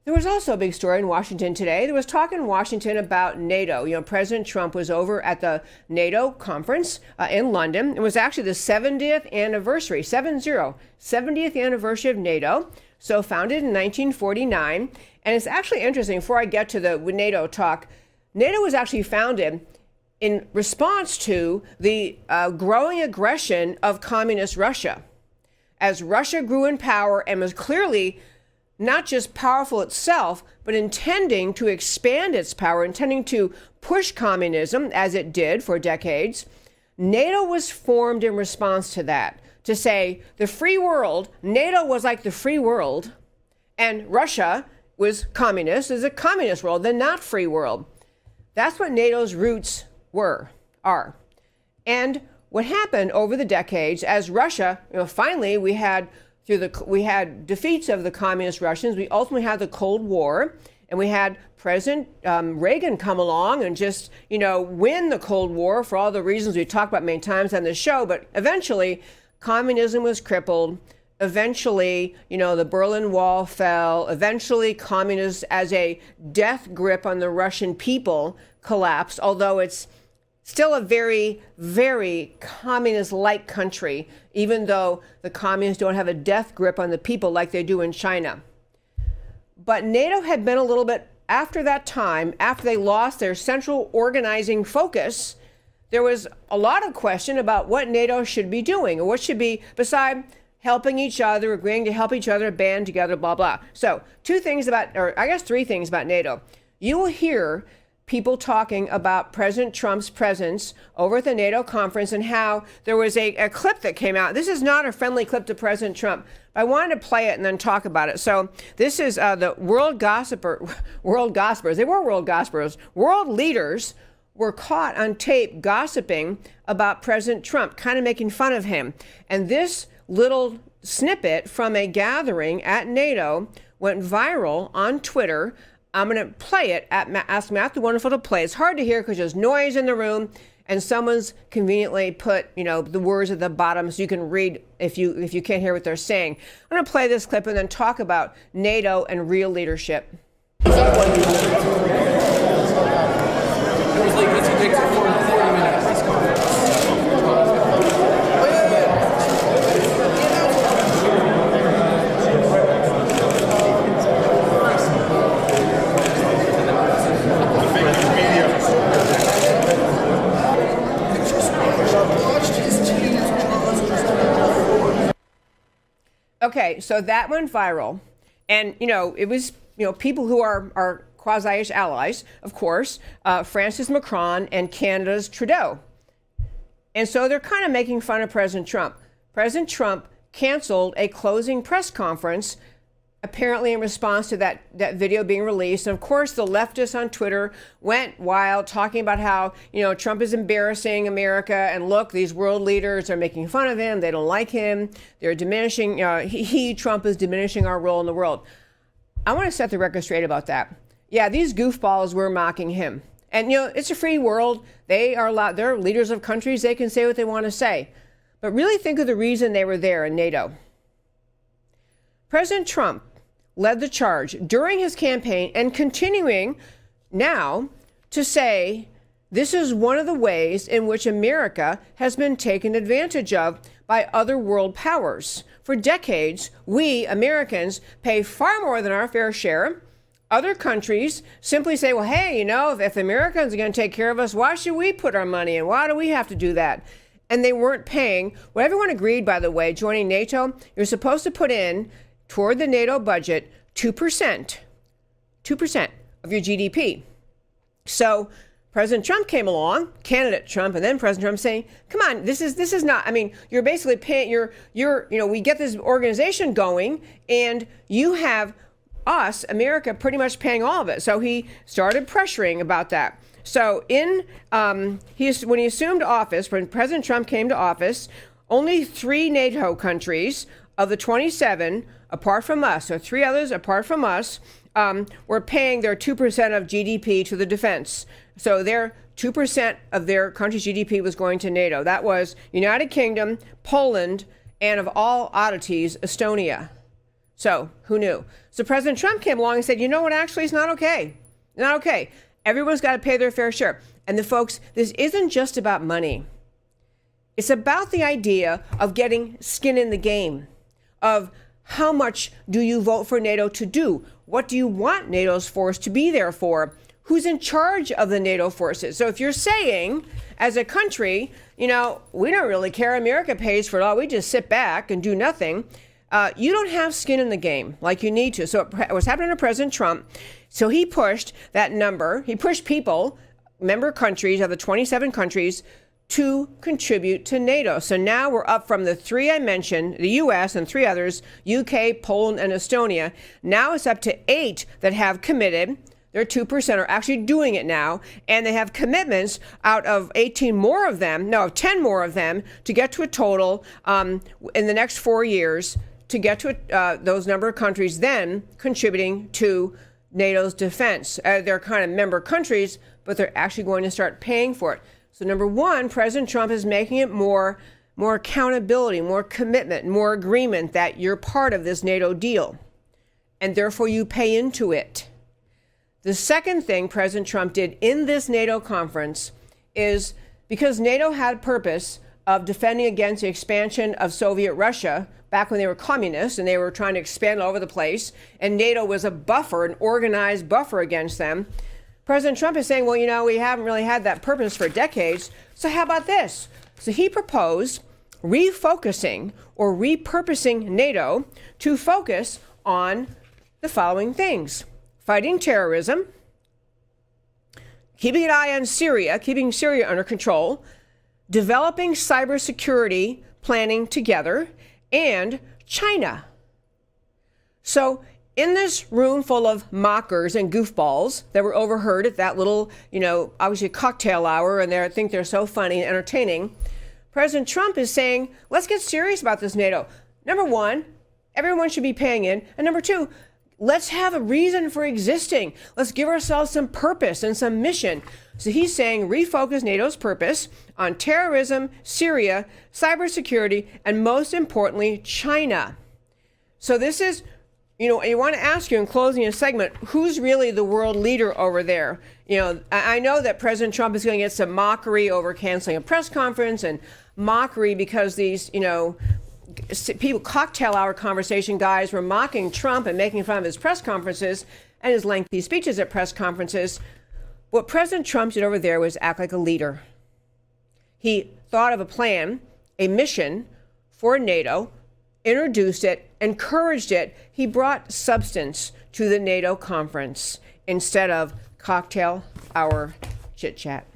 There was also a big story in Washington today. There was talk in Washington about NATO. President Trump was over at the NATO conference in London. It was actually the 70th anniversary, 70th anniversary of NATO. So founded in 1949. And it's actually interesting, before I get to the NATO talk, NATO was actually founded in response to the growing aggression of communist Russia. As Russia grew in power and was clearly not just powerful itself, but intending to expand its power, intending to push communism, as it did for decades, NATO was formed in response to that, to say the free world, NATO was like the free world, and Russia was communist, is a communist world, the not free world. That's what NATO's roots are. And what happened over the decades, as Russia, finally we had defeats of the communist Russians. We ultimately had the Cold War, and we had President Reagan come along and just, win the Cold War for all the reasons we talked about many times on this show. But eventually, communism was crippled. Eventually, the Berlin Wall fell. Eventually, communism as a death grip on the Russian people collapsed, although it's still a very, very communist-like country, even though the communists don't have a death grip on the people like they do in China. But NATO had been a little bit, after that time, after they lost their central organizing focus, there was a lot of question about what NATO should be doing, or what should be, beside helping each other, agreeing to help each other, band together, blah, blah. So three things about NATO. You will hear people talking about President Trump's presence over at the NATO conference and how there was a clip that came out. This is not a friendly clip to President Trump. I wanted to play it and then talk about it. So this is the world gossipers. They were world gossipers. World leaders were caught on tape gossiping about President Trump, kind of making fun of him. And this little snippet from a gathering at NATO went viral on Twitter. I'm going to play it. Ask Matthew Wonderful to play. It's hard to hear because there's noise in the room, and someone's conveniently put, the words at the bottom so you can read if you can't hear what they're saying. I'm going to play this clip and then talk about NATO and real leadership. Okay, so that went viral. And, it was, people who are quasi-ish allies, of course, France's Macron and Canada's Trudeau. And so they're kind of making fun of President Trump. President Trump canceled a closing press conference, apparently in response to that video being released. And of course, the leftists on Twitter went wild, talking about how, Trump is embarrassing America. And look, these world leaders are making fun of him. They don't like him. They're diminishing, Trump is diminishing our role in the world. I want to set the record straight about that. Yeah, these goofballs were mocking him. And, it's a free world. They are allowed, they're leaders of countries. They can say what they want to say. But really think of the reason they were there in NATO. President Trump led the charge during his campaign and continuing now to say this is one of the ways in which America has been taken advantage of by other world powers. For decades, we Americans pay far more than our fair share. Other countries simply say, well, hey, if Americans are going to take care of us, why should we put our money in? Why do we have to do that? And they weren't paying. Well, everyone agreed, by the way, joining NATO, you're supposed to put in toward the NATO budget 2% of your GDP. So President Trump came along, candidate Trump, and then President Trump saying, come on, this is not, you're basically paying, we get this organization going, and you have us, America, pretty much paying all of it. So he started pressuring about that. So when he assumed office, when President Trump came to office, only 3 NATO countries of the 27, apart from us, so 3 others apart from us, were paying their 2% of GDP to the defense. So their 2% of their country's GDP was going to NATO. That was United Kingdom, Poland, and of all oddities, Estonia. So who knew? So President Trump came along and said, you know what, actually, it's not okay. Not okay. Everyone's got to pay their fair share. And the folks, this isn't just about money. It's about the idea of getting skin in the game, of how much do you vote for NATO to do? What do you want NATO's force to be there for? Who's in charge of the NATO forces? So if you're saying, as a country, we don't really care, America pays for it all, we just sit back and do nothing, you don't have skin in the game like you need to. So it was happening to President Trump. So he pushed that number. He pushed people, member countries of the 27 countries, to contribute to NATO. So now we're up from the 3 I mentioned, the U.S. and 3 others, UK, Poland, and Estonia. Now it's up to 8 that have committed. They're 2% are actually doing it now. And they have commitments out of 10 more of them, to get to a total in the next 4 years, to get to those number of countries then contributing to NATO's defense. They're kind of member countries, but they're actually going to start paying for it. So number one, President Trump is making it more accountability, more commitment, more agreement that you're part of this NATO deal, and therefore you pay into it. The second thing President Trump did in this NATO conference is, because NATO had purpose of defending against the expansion of Soviet Russia back when they were communists and they were trying to expand all over the place, and NATO was a buffer, an organized buffer against them. President Trump is saying, well, we haven't really had that purpose for decades, so how about this? So he proposed refocusing or repurposing NATO to focus on the following things: fighting terrorism, keeping an eye on Syria, keeping Syria under control, developing cybersecurity planning together, and China. So in this room full of mockers and goofballs that were overheard at that little, obviously cocktail hour, and they think they're so funny and entertaining, President Trump is saying, let's get serious about this NATO. Number one, everyone should be paying in. And number two, let's have a reason for existing. Let's give ourselves some purpose and some mission. So he's saying refocus NATO's purpose on terrorism, Syria, cybersecurity, and most importantly, China. So this is, I want to ask you in closing a segment, who's really the world leader over there? I know that President Trump is going to get some mockery over canceling a press conference, and mockery because these, people, cocktail hour conversation guys were mocking Trump and making fun of his press conferences and his lengthy speeches at press conferences. What President Trump did over there was act like a leader. He thought of a plan, a mission for NATO, introduced it, encouraged it. He brought substance to the NATO conference instead of cocktail hour chit-chat.